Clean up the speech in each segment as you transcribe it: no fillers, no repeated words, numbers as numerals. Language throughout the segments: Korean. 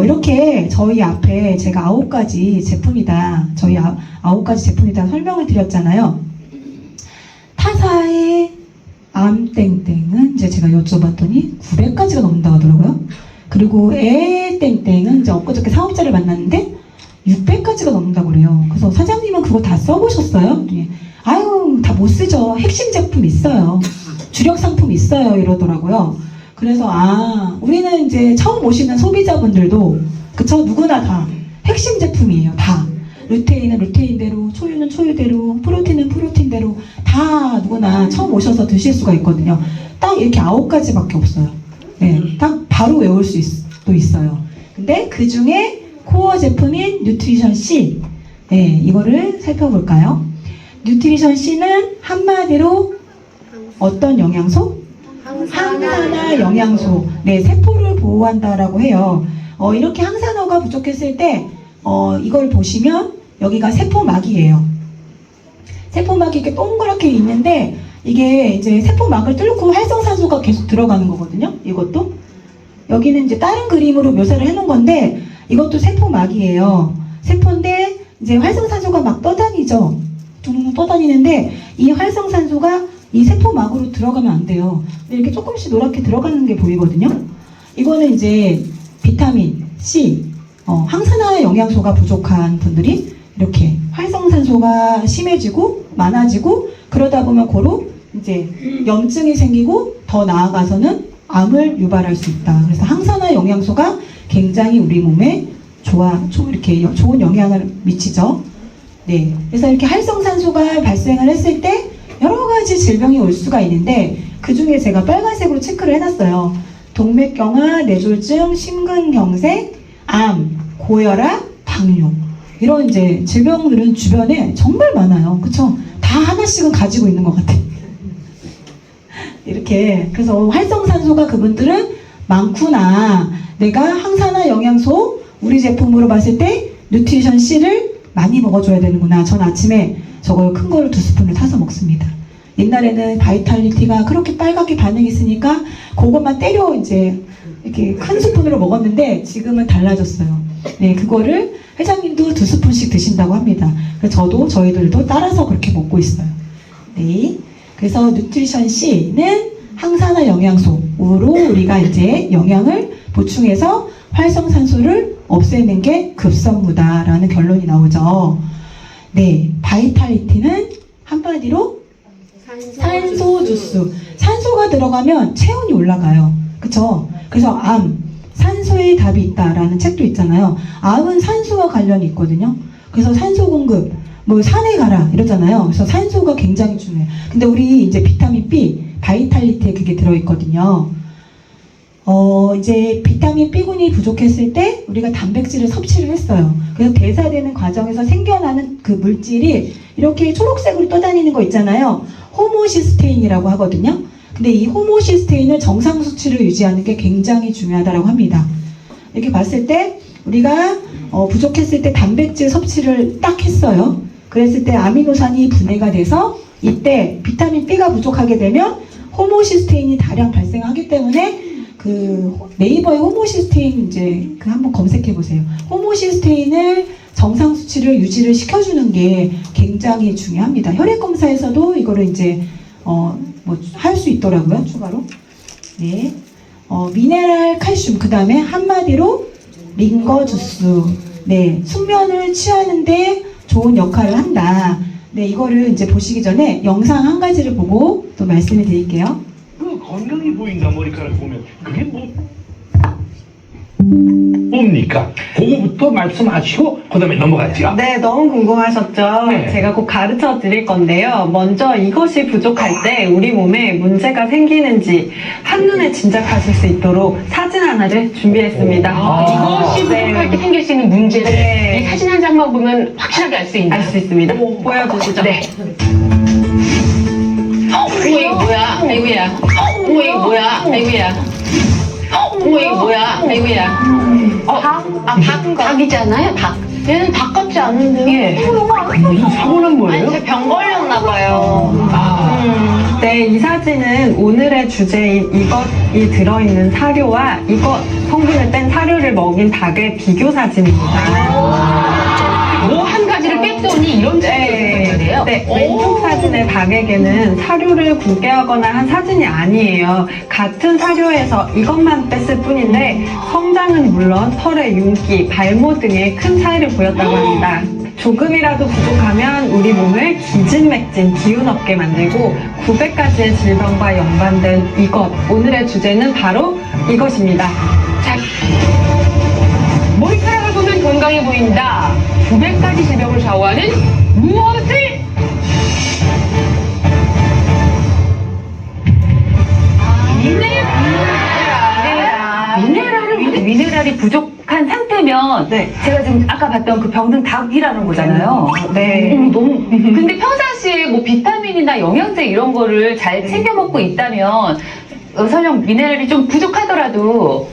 이렇게 저희 앞에 제가 9가지 제품이다, 저희 9가지 제품이다 설명을 드렸잖아요. 타사의 암땡땡은 이제 제가 여쭤봤더니 900가지가 넘는다고 하더라고요. 그리고 땡땡은 이제 엊그저께 사업자를 만났는데 600가지가 넘는다고 그래요. 그래서 사장님은 그거 다 써보셨어요? 아유, 다 못 쓰죠. 핵심 제품 있어요. 주력 상품 있어요. 이러더라고요. 그래서 우리는 이제 처음 오시는 소비자분들도 그쵸? 누구나 다 핵심 제품이에요. 다. 루테인은 루테인대로, 초유는 초유대로, 프로틴은 프로틴대로 다 누구나 처음 오셔서 드실 수가 있거든요. 딱 이렇게 9가지밖에 없어요. 네, 딱 바로 외울 수도 있어요. 근데 그 중에 코어 제품인 뉴트리션 C, 네, 이거를 살펴볼까요? 뉴트리션 C는 한마디로 어떤 영양소? 항산화 영양소. 네, 세포를 보호한다라고 해요. 이렇게 항산화가 부족했을 때 이걸 보시면 여기가 세포막이에요. 세포막이 이렇게 동그랗게 있는데 이게 이제 세포막을 뚫고 활성산소가 계속 들어가는 거거든요. 이것도 여기는 이제 다른 그림으로 묘사를 해놓은 건데 이것도 세포막이에요. 세포인데 이제 활성산소가 막 떠다니죠. 둥둥 떠다니는데 이 활성산소가 이 세포막으로 들어가면 안 돼요. 이렇게 조금씩 노랗게 들어가는 게 보이거든요. 이거는 이제 비타민 C, 항산화 영양소가 부족한 분들이 이렇게 활성산소가 심해지고 많아지고 그러다 보면 고로 이제 염증이 생기고 더 나아가서는 암을 유발할 수 있다. 그래서 항산화 영양소가 굉장히 우리 몸에 이렇게 좋은 영향을 미치죠. 네, 그래서 이렇게 활성산소가 발생을 했을 때 여러 가지 질병이 올 수가 있는데 그 중에 제가 빨간색으로 체크를 해놨어요. 동맥경화, 뇌졸중, 심근경색, 암, 고혈압, 당뇨 이런 이제 질병들은 주변에 정말 많아요. 그쵸? 다 하나씩은 가지고 있는 것 같아요. 이렇게 그래서 활성산소가 그분들은 많구나. 내가 항산화 영양소 우리 제품으로 봤을 때 뉴트리션 C를 많이 먹어줘야 되는구나. 전 아침에 저걸 큰 거를 2스푼을 타서 먹습니다. 옛날에는 바이탈리티가 그렇게 빨갛게 반응했으니까 그것만 때려 이제 이렇게 큰 스푼으로 먹었는데 지금은 달라졌어요. 네, 그거를 회장님도 2스푼씩 드신다고 합니다. 그래서 저희들도 따라서 그렇게 먹고 있어요. 네, 그래서 뉴트리션 C는 항산화 영양소로 우리가 이제 영양을 보충해서 활성산소를 없애는 게 급선무다라는 결론이 나오죠. 네, 바이탈리티는 한마디로 산소 주스. 산소가 들어가면 체온이 올라가요. 그쵸? 그래서 산소의 답이 있다라는 책도 있잖아요. 암은 산소와 관련이 있거든요. 그래서 산소 공급, 산에 가라 이러잖아요. 그래서 산소가 굉장히 중요해요. 근데 우리 이제 비타민 B, 바이탈리티에 그게 들어있거든요. 이제 비타민 B군이 부족했을 때 우리가 단백질을 섭취를 했어요. 그래서 대사되는 과정에서 생겨나는 그 물질이 이렇게 초록색으로 떠다니는 거 있잖아요. 호모시스테인이라고 하거든요. 근데 이 호모시스테인을 정상 수치를 유지하는 게 굉장히 중요하다고 합니다. 이렇게 봤을 때 우리가 부족했을 때 단백질 섭취를 딱 했어요. 그랬을 때 아미노산이 분해가 돼서 이때 비타민 B가 부족하게 되면 호모시스테인이 다량 발생하기 때문에 그 네이버에 호모시스테인 이제 한번 검색해 보세요. 호모시스테인을 정상 수치를 유지를 시켜주는 게 굉장히 중요합니다. 혈액 검사에서도 이거를 이제 할 수 있더라고요, 추가로. 네, 미네랄 칼슘, 그 다음에 한마디로 링거 주스. 네, 숙면을 취하는데 좋은 역할을 한다. 네, 이거를 이제 보시기 전에 영상 한 가지를 보고 또 말씀을 드릴게요. 건강해 보인다 머리카락 보면 그게 뭡니까? 그거부터 말씀하시고 그 다음에 넘어가죠. 네, 너무 궁금하셨죠? 네. 제가 꼭 가르쳐 드릴 건데요. 먼저 이것이 부족할 때 우리 몸에 문제가 생기는지 한눈에 짐작하실 수 있도록 사진 하나를 준비했습니다. 이것이 부족할 때 생길 수 있는 문제를 네. 이 사진 한 장만 보면 확실하게 알 수 있나요? 알 수 있습니다. 보여주시죠. 네. 어머 이게 뭐야? 아이고야. 어머 이게 뭐야? 아이고야. 어머 이게 뭐야? 아이고야. 닭이잖아요. 닭. 얘는 닭 같지 않은데. 무슨 사고는 아니 뭐예요? 제 병 걸렸나 봐요. 네, 네, 이 사진은 오늘의 주제인 이것이 들어있는 사료와 이것 성분을 뗀 사료를 먹인 닭의 비교 사진입니다. 뭐 한 가지를 뺐더니 이런 차이가 있네요. 네, 왼쪽 사진의 닭에게는 사료를 굵게 하거나 한 사진이 아니에요. 같은 사료에서 이것만 뺐을 뿐인데 성장은 물론 털의 윤기, 발모 등의 큰 차이를 보였다고 합니다. 조금이라도 부족하면 우리 몸을 기진맥진, 기운 없게 만들고 900가지의 질병과 연관된 이것. 오늘의 주제는 바로 이것입니다. 자, 머리카락을 보면 건강해 보인다. 900가지 질병을 좌우하는 무엇을? 미네랄이 부족한 상태면 네. 제가 지금 아까 봤던 그 병든 닭이라는 거잖아요. 네. 너무 근데 평상시에 뭐 비타민이나 영양제 이런 거를 잘 챙겨 먹고 있다면 설령 미네랄이 좀 부족하더라도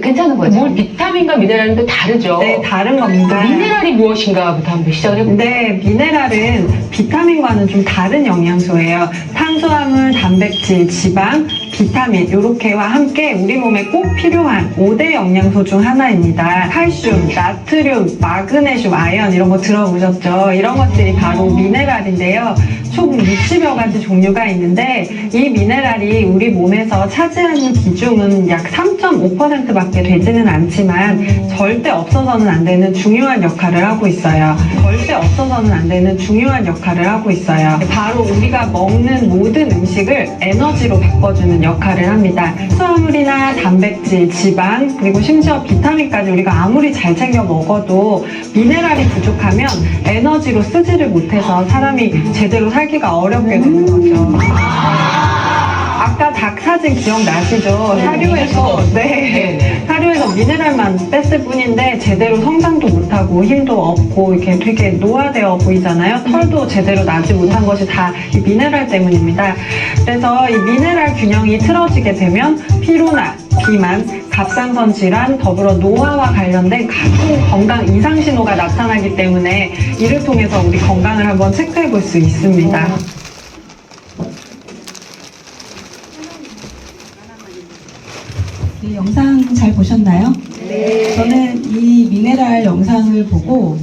괜찮은 거죠. 뭘 비타민과 미네랄은 또 다르죠. 네, 다른 겁니다. 미네랄이 무엇인가부터 한번 시작을 해볼까요? 네, 미네랄은 비타민과는 좀 다른 영양소예요. 탄수화물, 단백질, 지방, 비타민 요렇게와 함께 우리 몸에 꼭 필요한 5대 영양소 중 하나입니다. 칼슘, 나트륨, 마그네슘, 아연 이런 거 들어보셨죠? 이런 것들이 바로 미네랄인데요. 총 60여 가지 종류가 있는데 이 미네랄이 우리 몸에서 차지하는 비중은 약 3.5%밖에 되지는 않지만 절대 없어서는 안 되는 중요한 역할을 하고 있어요. 절대 없어서는 안 되는 중요한 역할을 하고 있어요. 바로 우리가 먹는 모든 음식을 에너지로 바꿔주는 역할을 합니다. 수화물이나 단백질, 지방, 그리고 심지어 비타민까지 우리가 아무리 잘 챙겨 먹어도 미네랄이 부족하면 에너지로 쓰지를 못해서 사람이 제대로 살기가 어렵게 되는 거죠. 아까 닭 사진 기억나시죠? 사료에서 사료에서 미네랄만 뺐을 뿐인데 제대로 성장도 못하고 힘도 없고 이렇게 되게 노화되어 보이잖아요. 털도 제대로 나지 못한 것이 다 이 미네랄 때문입니다. 그래서 이 미네랄 균형이 틀어지게 되면 피로나 비만, 갑상선 질환, 더불어 노화와 관련된 각종 건강 이상 신호가 나타나기 때문에 이를 통해서 우리 건강을 한번 체크해 볼 수 있습니다. 이 영상 잘 보셨나요? 네. 저는 이 미네랄 영상을 보고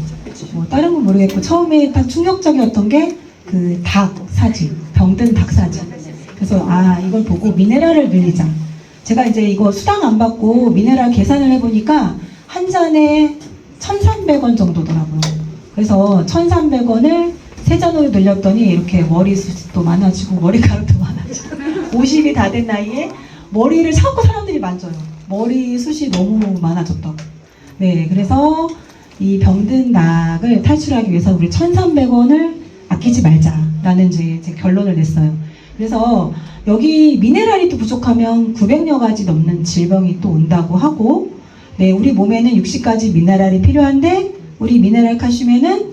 뭐 다른 건 모르겠고 처음에 딱 충격적이었던 게 그 닭 사진, 병든 닭 사진. 그래서 이걸 보고 미네랄을 늘리자. 제가 이제 이거 수당 안 받고 미네랄 계산을 해보니까 한 잔에 1,300원 정도더라고요. 그래서 1,300원을 3잔으로 늘렸더니 이렇게 머리숱도 많아지고 머리카락도 많아지고 50이 다 된 나이에 머리를 자꾸 사람들이 만져요. 머리숱이 너무 많아졌다고. 네, 그래서 이 병든 닭을 탈출하기 위해서 우리 1,300원을 아끼지 말자라는 이제 결론을 냈어요. 그래서 여기 미네랄이 또 부족하면 900여 가지 넘는 질병이 또 온다고 하고, 네, 우리 몸에는 60가지 미네랄이 필요한데 우리 미네랄 칼슘에는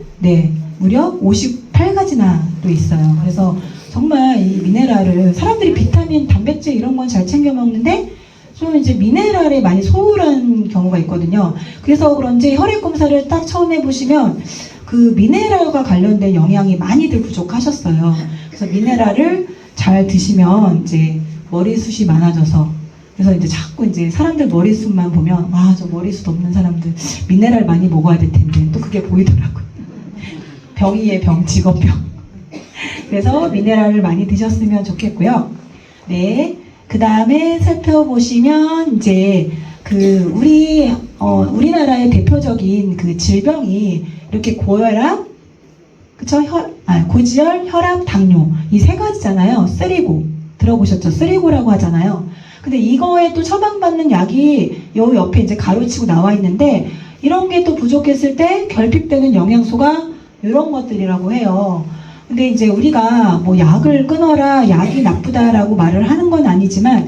무려 58가지나 또 있어요. 그래서 정말 이 미네랄을 사람들이 비타민, 단백질 이런 건 잘 챙겨 먹는데 좀 이제 미네랄에 많이 소홀한 경우가 있거든요. 그래서 그런지 혈액 검사를 딱 처음 해보시면 그 미네랄과 관련된 영양이 많이들 부족하셨어요. 그래서 미네랄을 잘 드시면 이제 머리숱이 많아져서 그래서 이제 자꾸 이제 사람들 머리숱만 보면 저 머리숱 없는 사람들 미네랄 많이 먹어야 될 텐데 또 그게 보이더라고요. 병이의 병, 직업병. 그래서 미네랄을 많이 드셨으면 좋겠고요. 네. 그 다음에 살펴보시면 이제 그 우리나라의 대표적인 그 질병이 이렇게 고혈압, 그쵸? 고지혈, 혈압, 당뇨 이 세 가지잖아요. 쓰리고 들어보셨죠? 쓰리고라고 하잖아요. 근데 이거에 또 처방받는 약이 요 옆에 이제 가로치고 나와 있는데 이런 게 또 부족했을 때 결핍되는 영양소가 이런 것들이라고 해요. 근데 이제 우리가 뭐 약을 끊어라, 약이 나쁘다라고 말을 하는 건 아니지만,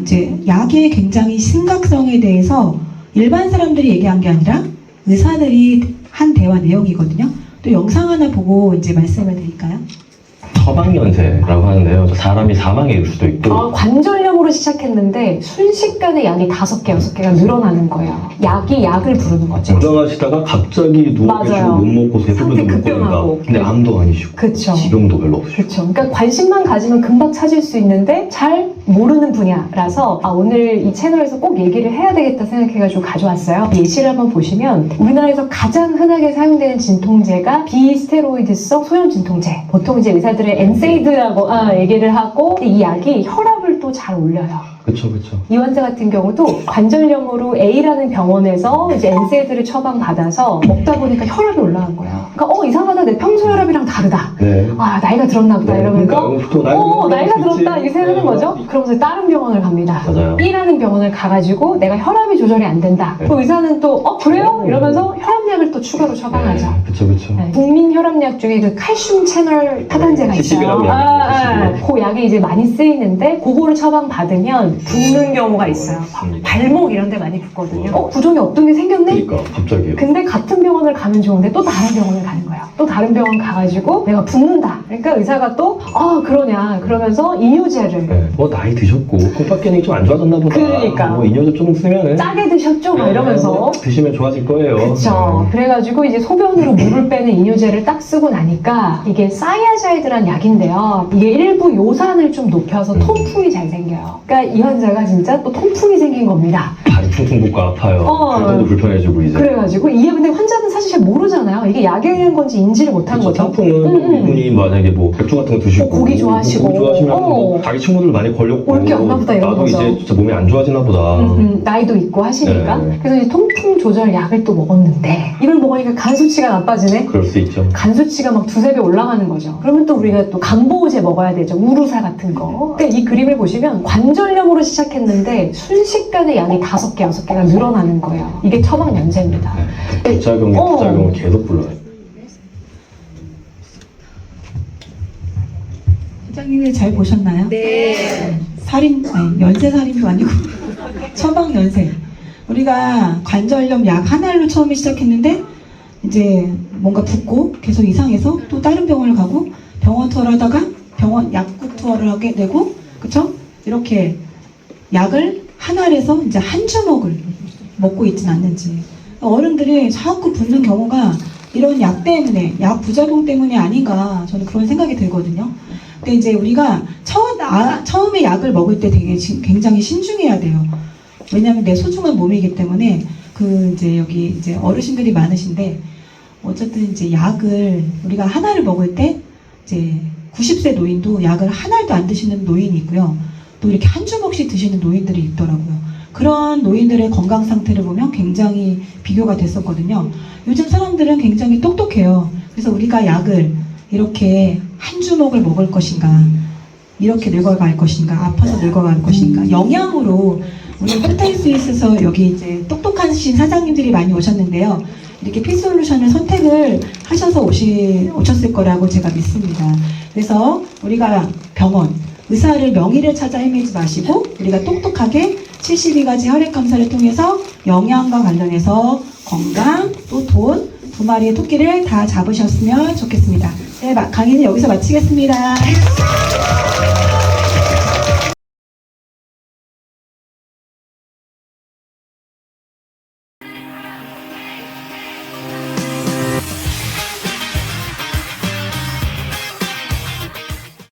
이제 약의 굉장히 심각성에 대해서 일반 사람들이 얘기한 게 아니라 의사들이 한 대화 내용이거든요. 또 영상 하나 보고 이제 말씀을 드릴까요? 처방연세라고 하는데요. 사람이 사망에 이를 수도 있고 관절염으로 시작했는데 순식간에 약이 5개, 6개가 늘어나는 거예요. 약이 약을 부르는 거죠. 건강하시다가 갑자기 누워 맞아요. 계시고 못 먹고 배불러도 상태 못 거린다. 급변하고. 근데 암도 아니시고 그쵸. 지병도 별로 없으시고 그렇죠. 그러니까 관심만 가지면 금방 찾을 수 있는데 잘 모르는 분야라서 오늘 이 채널에서 꼭 얘기를 해야 되겠다 생각해가지고 가져왔어요. 예시를 한번 보시면 우리나라에서 가장 흔하게 사용되는 진통제가 비스테로이드성 소염 진통제. 보통 이제 의사들은 엔세이드라고 얘기를 하고 이 약이 혈압을 또 잘 올려요. 그쵸. 이 환자 같은 경우도 관절염으로 A라는 병원에서 이제 엔세이드를 처방받아서 먹다 보니까 혈압이 올라간 거예요. 그러니까 이상하다. 내 평소 혈압이랑 다르다. 네. 나이가 들었나 보다. 네, 이러면서 그러니까 또 나이가 들었을 수 들었다. 있지. 이렇게 생각하는 네, 거죠. 그러면서 다른 병원을 갑니다. 맞아요. B라는 병원을 가가지고 내가 혈압이 조절이 안 된다. 네. 그 의사는 또 그래요? 이러면서 혈압약을 또 추가로 처방하죠. 네, 그쵸. 네. 국민 혈압약 중에 그 칼슘 채널 타단제가 있어요. 70이라고 약이죠, 그 약이 이제 많이 쓰이는데 그거를 처방 받으면 붓는 경우가 있어요. 발목 이런 데 많이 붓거든요. 부종이 어떤 게 생겼네? 그러니까 갑자기요. 근데 같은 병원을 가면 좋은데 또 다른 병원을 가는 거예요. 또 다른 병원 가가지고 내가 붓는다. 그러니까 의사가 또 그러냐 그러면서 이뇨제를 네. 나이 드셨고 콩팥 기능이 좀 안 좋아졌나 보다. 그러니까. 이뇨제 조금 쓰면은 짜게 드셨죠? 막 이러면서 드시면 좋아질 거예요. 그쵸. 그래가지고 이제 소변으로 물을 빼는 이뇨제를 딱 쓰고 나니까 이게 사이아자이드란 약인데요. 이게 일부 요산을 좀 높여서 통풍이 잘 생겨요. 그러니까 이 환자가 진짜 또 통풍이 생긴 겁니다. 발이 퉁퉁 붓고 아파요. 발도 불편해지고 이제. 그래가지고 이게 근데 환자는 사실 잘 모르잖아요. 이게 약에 의한 건지 인지를 못한 그쵸, 거죠. 상품은 이분이 만약에 백주 같은 거 드시고 고기 좋아하시고. 고기 좋아하시면 자기 친구들 많이 걸렸고 올게 없나 보다 이런 나도 거죠. 이제 진짜 몸이 안 좋아지나 보다. 나이도 있고 하시니까. 네. 그래서 이제 통풍 조절 약을 또 먹었는데 이걸 먹으니까 간 수치가 나빠지네. 그럴 수 있죠. 간 수치가 막 2~3배 올라가는 거죠. 그러면 또 우리가 또 강보호제 먹어야 되죠. 우루사 같은 거. 그러니까 이 그림을 보시면 관절염으로 시작했는데 순식간에 약이 5개, 6개가 늘어나는 거예요. 이게 처방연세입니다. 부작용을 계속 불러요. 회장님이 잘 보셨나요? 네. 연쇄 살인도 아니고 처방 연쇄. 우리가 관절염 약 하나로 처음에 시작했는데 이제 뭔가 붓고 계속 이상해서 또 다른 병원을 가고 병원 투어를 하다가 병원 약국 투어를 하게 되고 그쵸? 이렇게 약을 하나에서 이제 한 주먹을 먹고 있진 않는지 어른들이 자꾸 붓는 경우가 이런 약 때문에 약 부작용 때문이 아닌가 저는 그런 생각이 들거든요. 근데 이제 우리가 처음에 약을 먹을 때 되게 굉장히 신중해야 돼요. 왜냐하면 내 소중한 몸이기 때문에 이제 여기 이제 어르신들이 많으신데 어쨌든 이제 약을 우리가 하나를 먹을 때 이제 90세 노인도 약을 하나도 안 드시는 노인이 있고요. 또 이렇게 한 주먹씩 드시는 노인들이 있더라고요. 그런 노인들의 건강 상태를 보면 굉장히 비교가 됐었거든요. 요즘 사람들은 굉장히 똑똑해요. 그래서 우리가 약을 이렇게 한 주먹을 먹을 것인가, 이렇게 늙어갈 것인가, 아파서 늙어갈 것인가, 영양으로 우리 펜타일 스위스에서 여기 이제 똑똑하신 사장님들이 많이 오셨는데요. 이렇게 피솔루션을 선택을 하셔서 오셨을 거라고 제가 믿습니다. 그래서 우리가 병원, 의사를 명의를 찾아 헤매지 마시고 우리가 똑똑하게 72가지 혈액 검사를 통해서 영양과 관련해서 건강 또 돈 2마리의 토끼를 다 잡으셨으면 좋겠습니다. 네, 강의는 여기서 마치겠습니다.